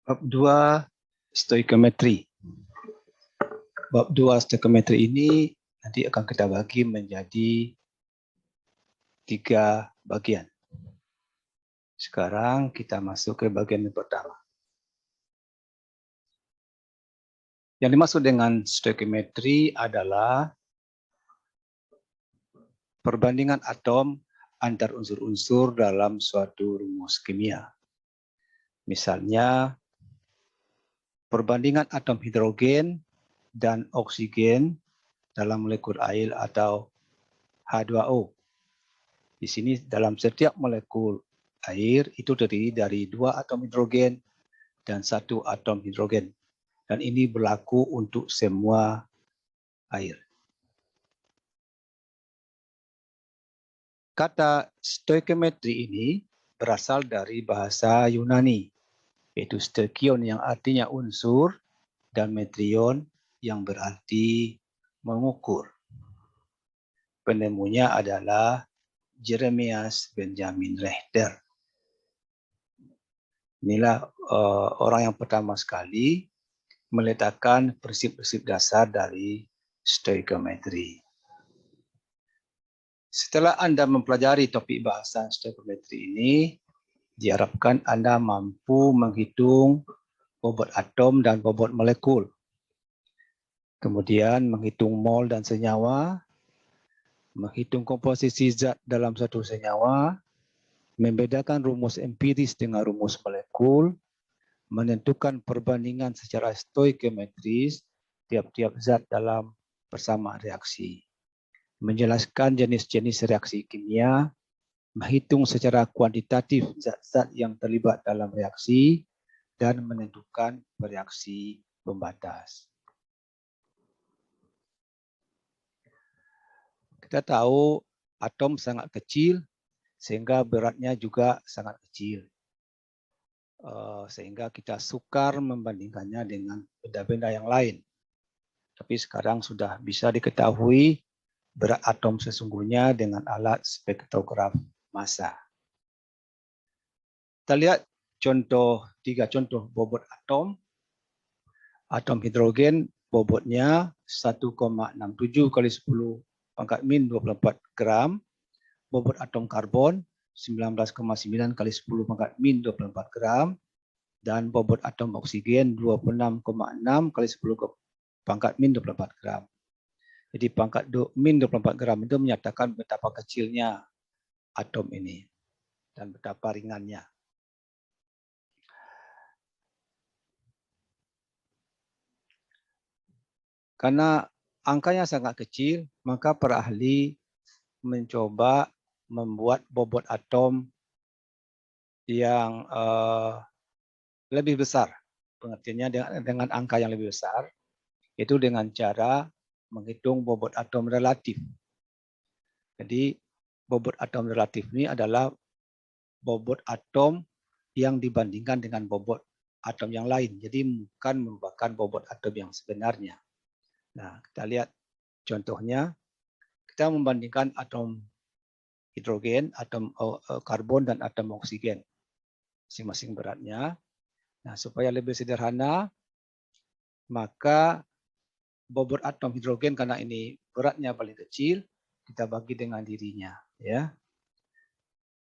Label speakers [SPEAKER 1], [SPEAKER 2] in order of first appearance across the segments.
[SPEAKER 1] Bab 2 stoikiometri. Bab 2 stoikiometri ini nanti akan kita bagi menjadi 3 bagian. Sekarang kita masuk ke bagian yang pertama. Yang dimaksud dengan stoikiometri adalah perbandingan atom antar unsur-unsur dalam suatu rumus kimia. Misalnya, perbandingan atom hidrogen dan oksigen dalam molekul air atau H2O. Di sini dalam setiap molekul air itu terdiri dari 2 atom hidrogen dan 1 atom hidrogen. Dan ini berlaku untuk semua air. Kata stoikiometri ini berasal dari bahasa Yunani, yaitu stoikion yang artinya unsur dan metrion yang berarti mengukur. Penemunya adalah Jeremias Benjamin Richter. Inilah orang yang pertama sekali meletakkan prinsip-prinsip dasar dari stoikiometri. Setelah Anda mempelajari topik bahasan stoikiometri ini, diharapkan Anda mampu menghitung bobot atom dan bobot molekul. Kemudian menghitung mol dan senyawa, menghitung komposisi zat dalam satu senyawa, membedakan rumus empiris dengan rumus molekul, menentukan perbandingan secara stoikiometris tiap-tiap zat dalam persamaan reaksi, menjelaskan jenis-jenis reaksi kimia, menghitung secara kuantitatif zat-zat yang terlibat dalam reaksi, dan menentukan reaksi pembatas. Kita tahu atom sangat kecil, sehingga beratnya juga sangat kecil. Sehingga kita sukar membandingkannya dengan benda-benda yang lain. Tapi sekarang sudah bisa diketahui berat atom sesungguhnya dengan alat spektrograf massa. Kita lihat tiga contoh bobot atom. Atom hidrogen bobotnya 1,67 kali 10 pangkat min 24 gram. Bobot atom karbon 19,9 kali 10 pangkat min 24 gram. Dan bobot atom oksigen 26,6 kali 10 pangkat min 24 gram. Jadi pangkat min 24 gram itu menyatakan betapa kecilnya atom ini dan betapa ringannya. Karena angkanya sangat kecil, maka para ahli mencoba membuat bobot atom yang lebih besar. Pengertiannya dengan angka yang lebih besar, itu dengan cara menghitung bobot atom relatif. Jadi bobot atom relatif ini adalah bobot atom yang dibandingkan dengan bobot atom yang lain. Jadi bukan merupakan bobot atom yang sebenarnya. Nah, kita lihat contohnya. Kita membandingkan atom hidrogen, atom karbon, dan atom oksigen. Masing-masing beratnya. Nah, supaya lebih sederhana, maka bobot atom hidrogen karena ini beratnya paling kecil, kita bagi dengan dirinya, ya.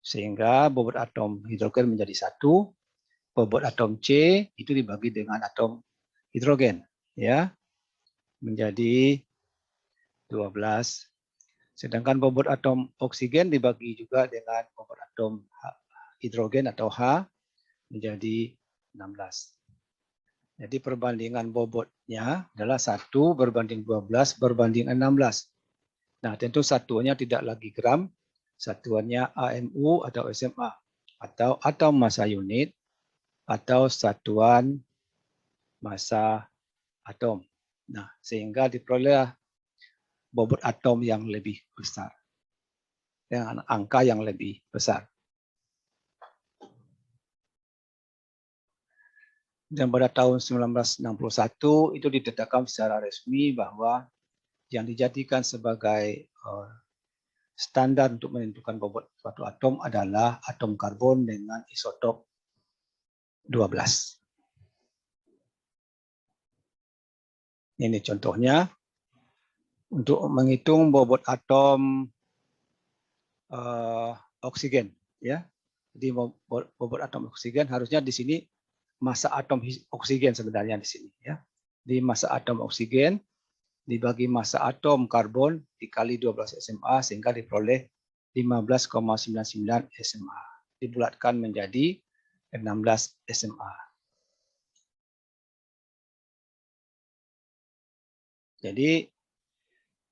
[SPEAKER 1] Sehingga bobot atom hidrogen menjadi 1, bobot atom C itu dibagi dengan atom hidrogen, ya, menjadi 12. Sedangkan bobot atom oksigen dibagi juga dengan bobot atom hidrogen atau H menjadi 16. Jadi perbandingan bobotnya adalah 1 berbanding 12 berbanding 16. Nah, tentu satuannya tidak lagi gram, satuannya AMU atau SMA, atau atom massa unit, atau satuan massa atom. Nah, sehingga diperoleh bobot atom yang lebih besar, dengan angka yang lebih besar. Dan pada tahun 1961 itu ditetapkan secara resmi bahwa yang dijadikan sebagai standar untuk menentukan bobot suatu atom adalah atom karbon dengan isotop 12. Ini contohnya untuk menghitung bobot atom oksigen, ya. Jadi bobot atom oksigen harusnya di sini massa atom oksigen sebenarnya di sini, ya. Di massa atom oksigen dibagi massa atom karbon dikali 12 SMA sehingga diperoleh 15,99 SMA. Dibulatkan menjadi 16 SMA. Jadi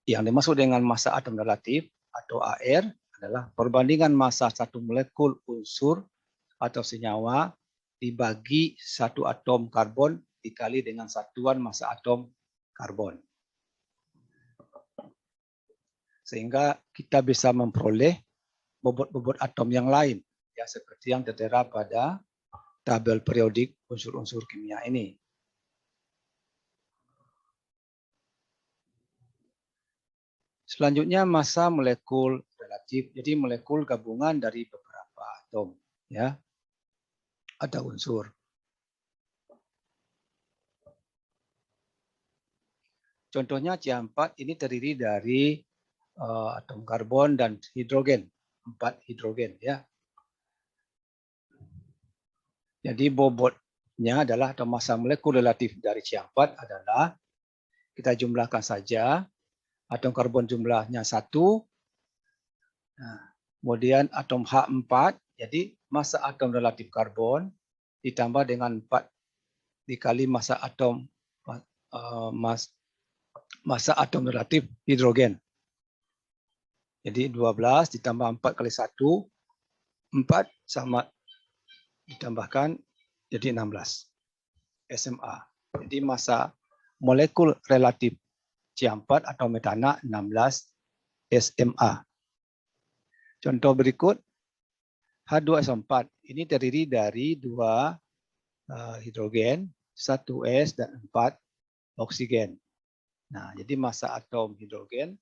[SPEAKER 1] yang dimaksud dengan massa atom relatif atau AR adalah perbandingan massa satu molekul unsur atau senyawa dibagi satu atom karbon dikali dengan satuan massa atom karbon. Sehingga kita bisa memperoleh bobot-bobot atom yang lain, ya, seperti yang tertera pada tabel periodik unsur-unsur kimia ini. Selanjutnya massa molekul relatif. Jadi molekul gabungan dari beberapa atom, ya. Ada unsur. Contohnya C4 ini terdiri dari atom karbon dan hidrogen, 4 hidrogen, ya. Jadi bobotnya adalah atau massa molekul relatif dari C4 adalah, kita jumlahkan saja, atom karbon jumlahnya 1, nah, kemudian atom H4, jadi massa atom relatif karbon ditambah dengan 4 dikali massa atom massa atom relatif hidrogen. Jadi 12 ditambah 4 kali 1, 4 sama ditambahkan jadi 16 SMA. Jadi massa molekul relatif C4 atau metana 16 SMA. Contoh berikut H2SO4 ini terdiri dari 2 hidrogen, 1 S dan 4 oksigen. Nah, jadi massa atom hidrogen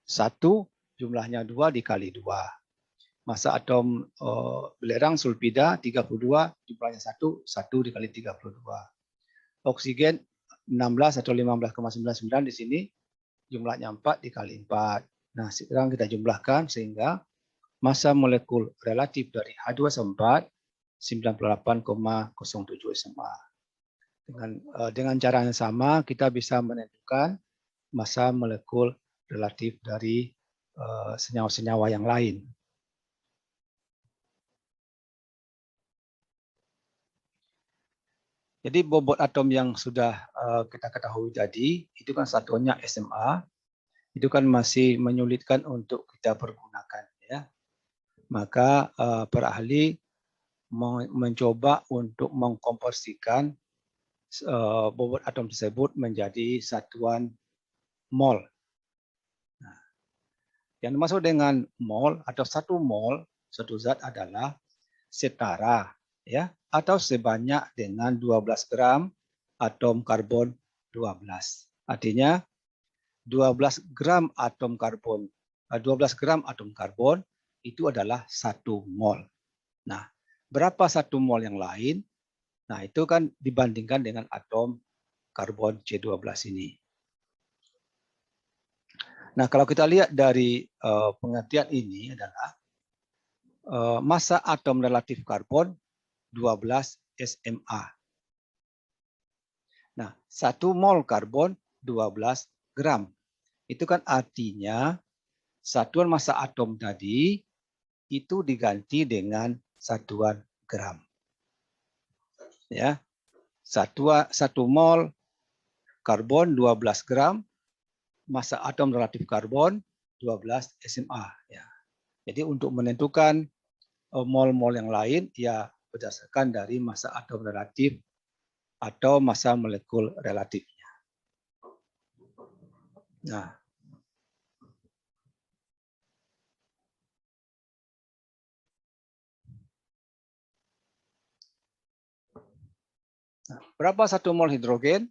[SPEAKER 1] 1 jumlahnya 2 dikali 2. Massa atom belerang sulfida 32 jumlahnya 1 dikali 32. Oksigen 16 atau 15,99 di sini jumlahnya 4 dikali 4. Nah, sekarang kita jumlahkan sehingga massa molekul relatif dari H2SO4 98,07 SMA. Dengan cara yang sama kita bisa menentukan massa molekul relatif dari senyawa-senyawa yang lain. Jadi bobot atom yang sudah kita ketahui tadi itu kan satuannya SMA, itu kan masih menyulitkan untuk kita pergunakan, ya. Maka para ahli mencoba untuk mengkonversikan bobot atom tersebut menjadi satuan mol. Nah, yang dimaksud dengan mol atau 1 mol suatu zat adalah setara, ya, atau sebanyak dengan 12 gram atom karbon 12. Artinya 12 gram atom karbon, 12 gram atom karbon itu adalah 1 mol. Nah, berapa 1 mol yang lain? Nah, itu kan dibandingkan dengan atom karbon C12 ini. Nah, kalau kita lihat dari pengertian ini adalah massa atom relatif karbon 12 SMA. Nah, 1 mol karbon 12 gram. Itu kan artinya satuan massa atom tadi itu diganti dengan satuan gram. Ya. 1 mol karbon 12 gram, massa atom relatif karbon 12 SMA, ya. Jadi untuk menentukan mol-mol yang lain ya berdasarkan dari massa atom relatif atau massa molekul relatifnya. Nah, berapa 1 mol hidrogen?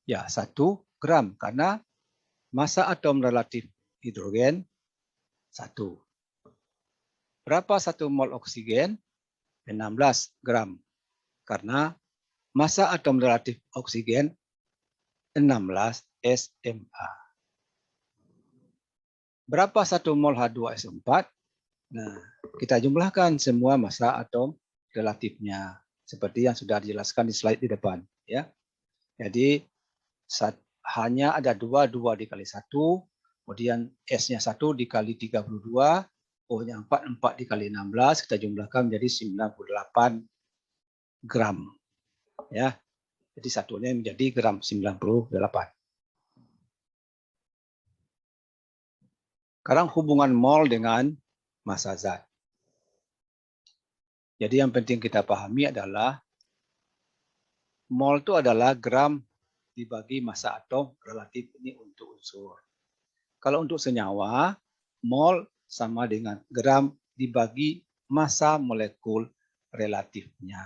[SPEAKER 1] Ya, 1 gram karena massa atom relatif hidrogen 1. Berapa 1 mol oksigen? 16 gram karena massa atom relatif oksigen 16 SMA. Berapa 1 mol H2SO4? Nah, kita jumlahkan semua massa atom relatifnya seperti yang sudah dijelaskan di slide di depan, ya. Jadi hanya ada 2 dikali 1, kemudian S-nya 1 dikali 32, O-nya 4 dikali 16, kita jumlahkan menjadi 98 gram. Ya. Jadi satunya menjadi gram 98. Sekarang hubungan mol dengan massa zat. Jadi yang penting kita pahami adalah mol itu adalah gram dibagi massa atom relatif ini untuk unsur. Kalau untuk senyawa, mol sama dengan gram dibagi massa molekul relatifnya.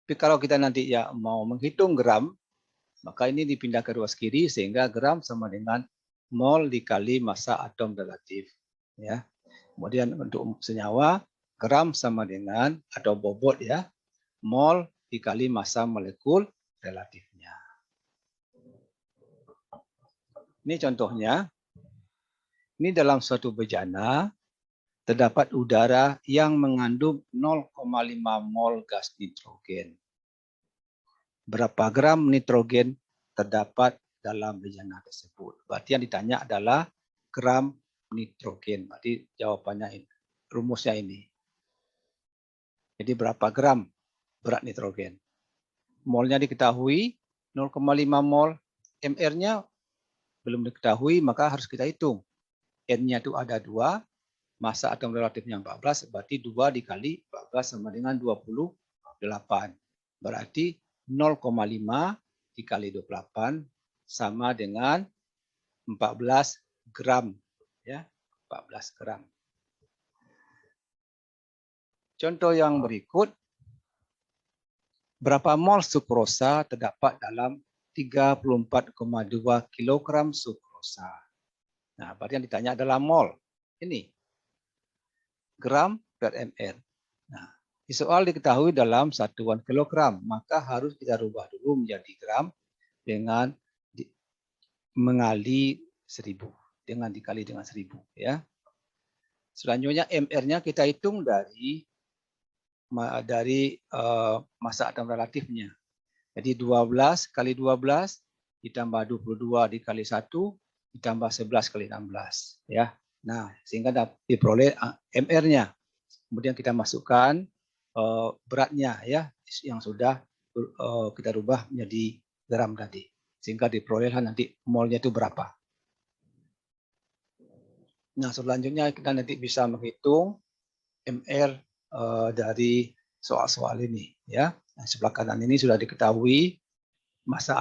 [SPEAKER 1] Tapi kalau kita nanti ya mau menghitung gram, maka ini dipindah ke ruas kiri sehingga gram sama dengan mol dikali massa atom relatif. Ya. Kemudian untuk senyawa, gram sama dengan atau bobot ya, mol dikali massa molekul relatifnya. Ini contohnya. Ini dalam suatu bejana terdapat udara yang mengandung 0,5 mol gas nitrogen. Berapa gram nitrogen terdapat dalam bejana tersebut? Berarti yang ditanya adalah gram nitrogen. Berarti jawabannya ini, rumusnya ini. Jadi berapa gram berat nitrogen? Molnya diketahui 0,5 mol, MR-nya belum diketahui, maka harus kita hitung. N-nya itu ada 2, massa atom relatifnya 14, berarti 2 dikali 14 sama dengan 28. Berarti 0,5 dikali 28 sama dengan 14 gram. Ya, 14 gram. Contoh yang berikut, berapa mol sukrosa terdapat dalam 34,2 kg sukrosa? Nah, berarti yang ditanya adalah mol. Ini gram per ml. Nah, di soal diketahui dalam satuan kilogram, maka harus kita rubah dulu menjadi gram dengan mengali 1000, dengan dikali dengan 1000 ya. Selanjutnya MR-nya kita hitung dari massa atom relatifnya. Jadi 12 kali 12 ditambah 22 dikali 1 ditambah 11 kali 16 ya. Nah, sehingga diperoleh MR-nya. Kemudian kita masukkan beratnya ya yang sudah kita rubah menjadi gram tadi. Sehingga diperoleh nanti molnya itu berapa. Nah, selanjutnya kita nanti bisa menghitung MR dari soal-soal ini ya. Nah, sebelah kanan ini sudah diketahui massa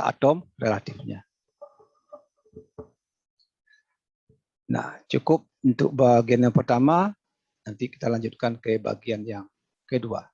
[SPEAKER 1] atom relatifnya. Nah, cukup untuk bagian yang pertama. Nanti kita lanjutkan ke bagian yang kedua.